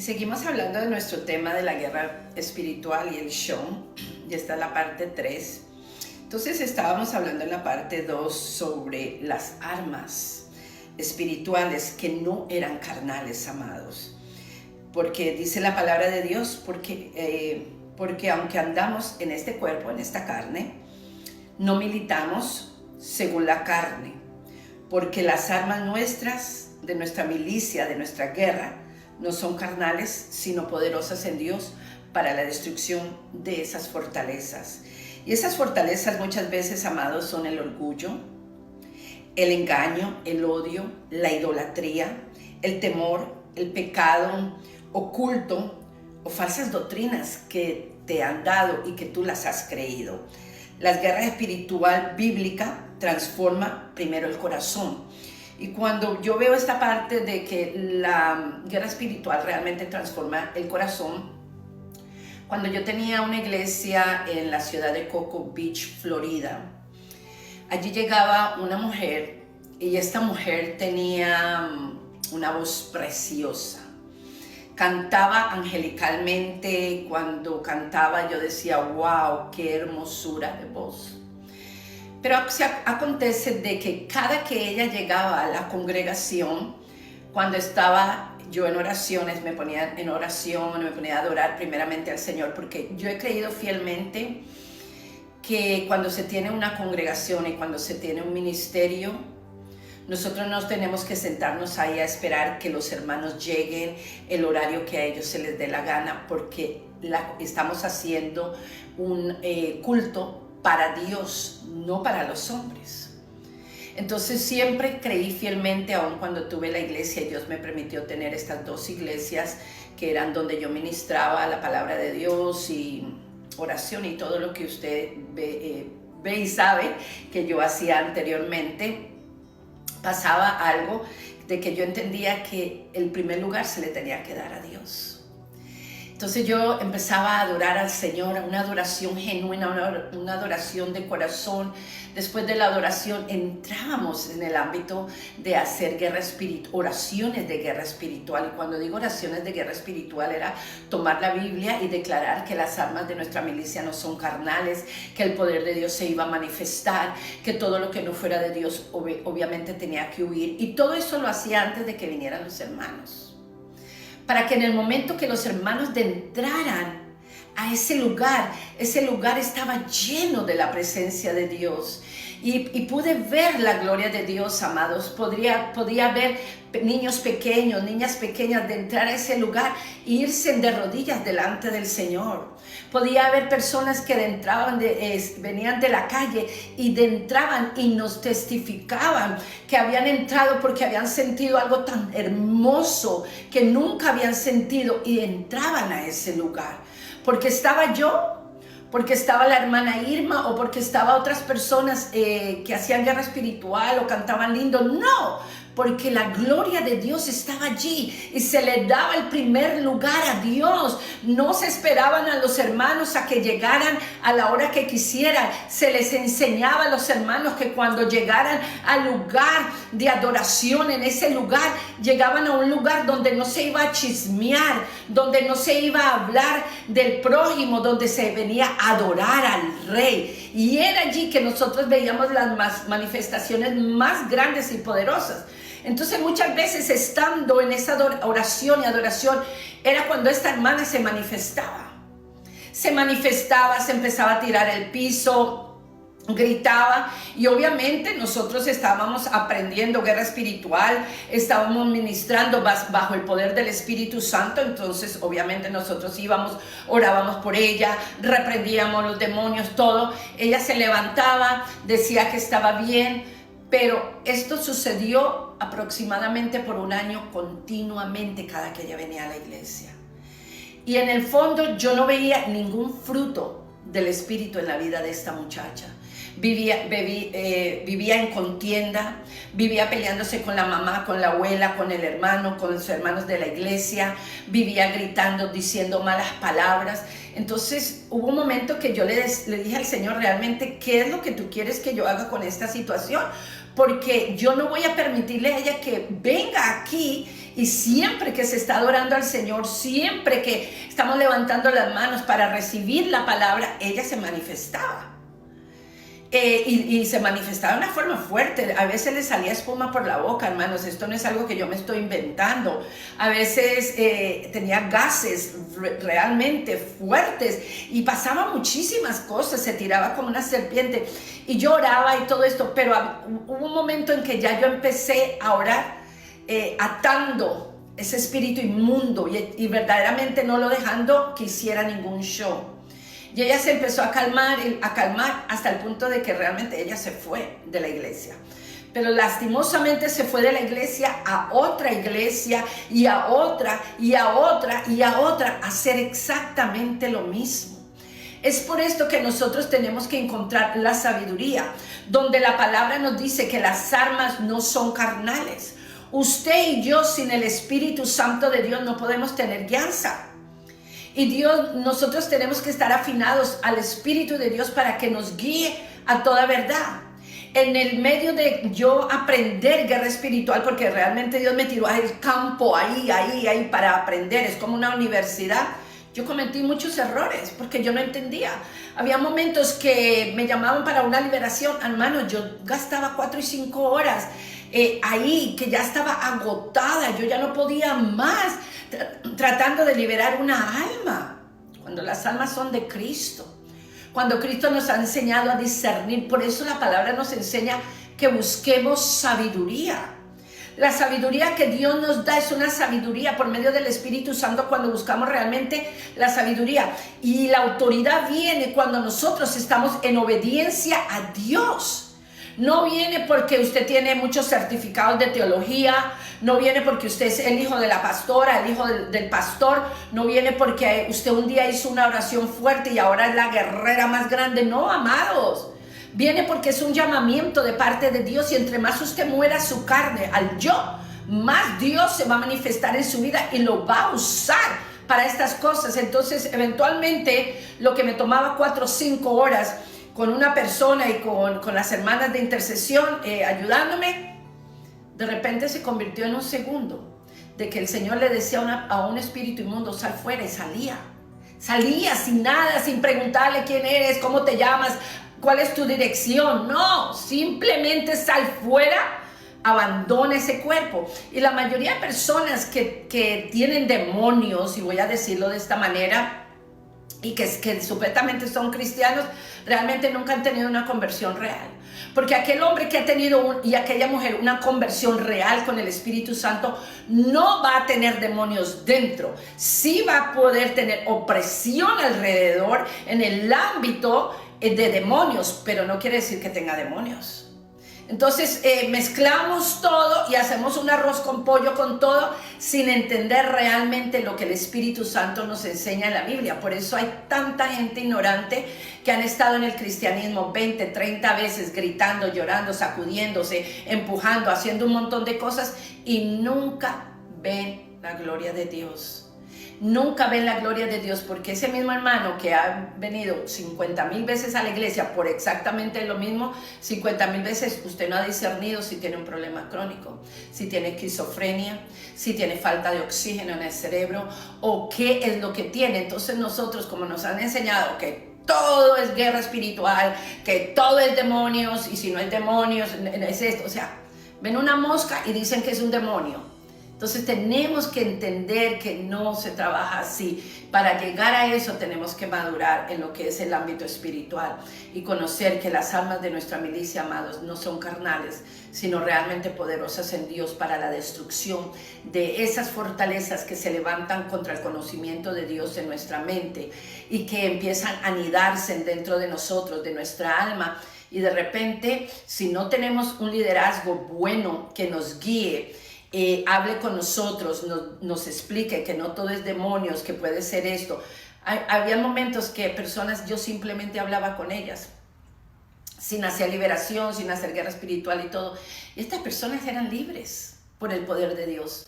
Y seguimos hablando de nuestro tema de la guerra espiritual y el show. Y esta es la parte 3. Entonces estábamos hablando en la parte 2 sobre las armas espirituales que no eran carnales, amados. Porque dice la palabra de Dios, porque aunque andamos en este cuerpo, en esta carne, no militamos según la carne. Porque las armas nuestras, de nuestra milicia, de nuestra guerra, no son carnales, sino poderosas en Dios para la destrucción de esas fortalezas. Y esas fortalezas muchas veces, amados, son el orgullo, el engaño, el odio, la idolatría, el temor, el pecado oculto o falsas doctrinas que te han dado y que tú las has creído. La guerra espiritual bíblica transforma primero el corazón. Y cuando yo veo esta parte de que la guerra espiritual realmente transforma el corazón, cuando yo tenía una iglesia en la ciudad de Cocoa Beach, Florida, allí llegaba una mujer y esta mujer tenía una voz preciosa. Cantaba angelicalmente. Cuando cantaba yo decía, wow, qué hermosura de voz. Pero acontece de que cada que ella llegaba a la congregación, cuando estaba yo en oraciones, me ponía en oración, me ponía a adorar primeramente al Señor, porque yo he creído fielmente que cuando se tiene una congregación y cuando se tiene un ministerio, nosotros no tenemos que sentarnos ahí a esperar que los hermanos lleguen el horario que a ellos se les dé la gana, porque estamos haciendo un culto para Dios, no para los hombres. Entonces siempre creí fielmente, aun cuando tuve la iglesia, y Dios me permitió tener estas 2 iglesias que eran donde yo ministraba la palabra de Dios y oración y todo lo que usted ve y sabe que yo hacía anteriormente. Pasaba algo de que yo entendía que el primer lugar se le tenía que dar a Dios. Entonces yo empezaba a adorar al Señor, una adoración genuina, una adoración de corazón. Después de la adoración entrábamos en el ámbito de hacer oraciones de guerra espiritual. Y cuando digo oraciones de guerra espiritual era tomar la Biblia y declarar que las armas de nuestra milicia no son carnales, que el poder de Dios se iba a manifestar, que todo lo que no fuera de Dios obviamente tenía que huir. Y todo eso lo hacía antes de que vinieran los hermanos, para que en el momento que los hermanos entraran a ese lugar estaba lleno de la presencia de Dios. Y pude ver la gloria de Dios, amados. Podía ver niños pequeños, niñas pequeñas de entrar a ese lugar e irse de rodillas delante del Señor. Podía haber personas que venían de la calle y entraban y nos testificaban que habían entrado porque habían sentido algo tan hermoso que nunca habían sentido, y entraban a ese lugar. Porque estaba yo, porque estaba la hermana Irma, o porque estaba otras personas que hacían guerra espiritual o cantaban lindo. No, porque la gloria de Dios estaba allí y se le daba el primer lugar a Dios. No se esperaban a los hermanos a que llegaran a la hora que quisieran. Se les enseñaba a los hermanos que cuando llegaran al lugar de adoración, en ese lugar, llegaban a un lugar donde no se iba a chismear, donde no se iba a hablar del prójimo, donde se venía a adorar al Rey. Y era allí que nosotros veíamos las manifestaciones más grandes y poderosas. Entonces muchas veces, estando en esa oración y adoración, era cuando esta hermana se manifestaba, se empezaba a tirar el piso, gritaba. Y obviamente nosotros estábamos aprendiendo guerra espiritual, estábamos ministrando bajo el poder del Espíritu Santo. Entonces obviamente nosotros íbamos, orábamos por ella, reprendíamos los demonios, todo. Ella se levantaba, decía que estaba bien. Pero esto sucedió aproximadamente por 1 año continuamente cada que ella venía a la iglesia. Y en el fondo yo no veía ningún fruto del Espíritu en la vida de esta muchacha. Vivía en contienda, vivía peleándose con la mamá, con la abuela, con el hermano, con los hermanos de la iglesia, vivía gritando, diciendo malas palabras. Entonces hubo un momento que yo le dije al Señor, realmente, ¿qué es lo que tú quieres que yo haga con esta situación? Porque yo no voy a permitirle a ella que venga aquí Y siempre que se está adorando al Señor, siempre que estamos levantando las manos para recibir la palabra, ella se manifestaba. Y se manifestaba de una forma fuerte. A veces le salía espuma por la boca, hermanos. Esto no es algo que yo me estoy inventando. A veces tenía gases realmente fuertes y pasaba muchísimas cosas. Se tiraba como una serpiente y yo oraba y todo esto. Pero hubo un momento en que ya yo empecé a orar atando ese espíritu inmundo y verdaderamente no lo dejando que hiciera ningún show. Y ella se empezó a calmar hasta el punto de que realmente ella se fue de la iglesia. Pero lastimosamente se fue de la iglesia a otra iglesia y a otra y a otra y a otra a hacer exactamente lo mismo. Es por esto que nosotros tenemos que encontrar la sabiduría, donde la palabra nos dice que las armas no son carnales. Usted y yo sin el Espíritu Santo de Dios no podemos tener guianza. Y nosotros tenemos que estar afinados al Espíritu de Dios para que nos guíe a toda verdad. En el medio de yo aprender guerra espiritual, porque realmente Dios me tiró al campo ahí para aprender, es como una universidad. Yo cometí muchos errores porque yo no entendía. Había momentos que me llamaban para una liberación, hermano, yo gastaba 4 y 5 horas ahí, que ya estaba agotada, yo ya no podía más, tratando de liberar una alma, cuando las almas son de Cristo, cuando Cristo nos ha enseñado a discernir. Por eso la palabra nos enseña que busquemos sabiduría. La sabiduría que Dios nos da es una sabiduría por medio del Espíritu Santo cuando buscamos realmente la sabiduría. Y la autoridad viene cuando nosotros estamos en obediencia a Dios. No viene porque usted tiene muchos certificados de teología, no viene porque usted es el hijo de la pastora, el hijo del pastor, no viene porque usted un día hizo una oración fuerte y ahora es la guerrera más grande. No, amados. Viene porque es un llamamiento de parte de Dios, y entre más usted muera su carne al yo, más Dios se va a manifestar en su vida y lo va a usar para estas cosas. Entonces, eventualmente, lo que me tomaba 4 o 5 horas con una persona y con las hermanas de intercesión ayudándome, de repente se convirtió en un segundo, de que el Señor le decía a un espíritu inmundo, sal fuera, y salía sin nada, sin preguntarle quién eres, cómo te llamas, cuál es tu dirección. No, simplemente sal fuera, abandona ese cuerpo. Y la mayoría de personas que tienen demonios, y voy a decirlo de esta manera, y que supuestamente son cristianos, realmente nunca han tenido una conversión real. Porque aquel hombre que ha tenido y aquella mujer una conversión real con el Espíritu Santo no va a tener demonios dentro. Sí va a poder tener opresión alrededor en el ámbito de demonios, pero no quiere decir que tenga demonios. Entonces mezclamos todo y hacemos un arroz con pollo con todo sin entender realmente lo que el Espíritu Santo nos enseña en la Biblia. Por eso hay tanta gente ignorante que han estado en el cristianismo 20, 30 veces gritando, llorando, sacudiéndose, empujando, haciendo un montón de cosas y nunca ven la gloria de Dios. Nunca ven la gloria de Dios, porque ese mismo hermano que ha venido 50,000 veces a la iglesia por exactamente lo mismo, 50,000 veces usted no ha discernido si tiene un problema crónico, si tiene esquizofrenia, si tiene falta de oxígeno en el cerebro o qué es lo que tiene. Entonces nosotros, como nos han enseñado que todo es guerra espiritual, que todo es demonios, y si no es demonios es esto, o sea, ven una mosca y dicen que es un demonio. Entonces tenemos que entender que no se trabaja así. Para llegar a eso tenemos que madurar en lo que es el ámbito espiritual y conocer que las armas de nuestra milicia, amados, no son carnales, sino realmente poderosas en Dios para la destrucción de esas fortalezas que se levantan contra el conocimiento de Dios en nuestra mente y que empiezan a anidarse dentro de nosotros, de nuestra alma. Y de repente, si no tenemos un liderazgo bueno que nos guíe, hable con nosotros, nos explique que no todo es demonios, que puede ser esto. Había momentos que personas, yo simplemente hablaba con ellas, sin hacer liberación, sin hacer guerra espiritual y todo. Y estas personas eran libres por el poder de Dios.